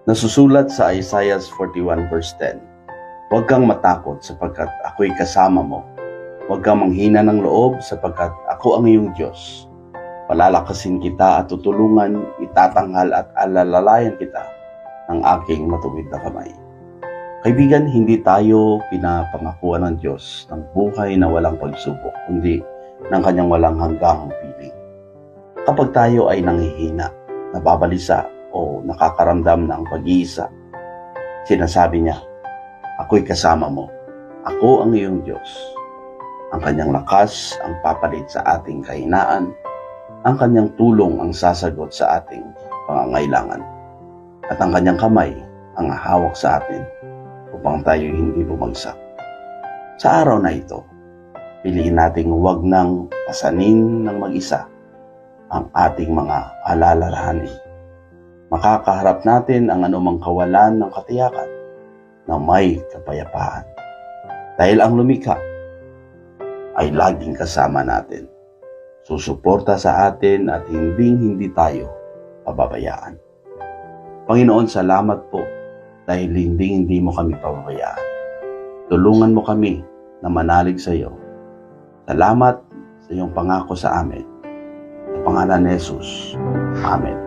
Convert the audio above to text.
Nasusulat sa Isaiah 41 verse 10, "Huwag kang matakot sapagkat ako'y kasama mo. Huwag kang manghina ng loob sapagkat ako ang iyong Diyos. Palalakasin kita at tutulungan, itatanghal at alalalayan kita ng aking matuwid na kamay." Kaibigan, hindi tayo pinapangakuan ng Diyos ng buhay na walang pagsubok, kundi ng kanyang walang hanggang piling. Kapag tayo ay nanghihina, nababalisa o nakakaramdam ng pag-iisa, sinasabi niya, "Ako'y kasama mo. Ako ang iyong Diyos." Ang kanyang lakas ang papalit sa ating kahinaan. Ang kanyang tulong ang sasagot sa ating pangangailangan. At ang kanyang kamay ang hawak sa atin upang tayo hindi bumagsak. Sa araw na ito, piliin nating huwag nang pasanin ng mag-isa ang ating mga alalahanin. Makakaharap natin ang anumang kawalan ng katiyakan na may kapayapaan. Dahil ang lumikha ay laging kasama natin. Susuporta sa atin at hindi tayo pababayaan. Panginoon, salamat po dahil hindi mo kami pababayaan. Tulungan mo kami na manalig sa iyo. Salamat sa iyong pangako sa amin. Sa pangalan ni Jesus. Amen.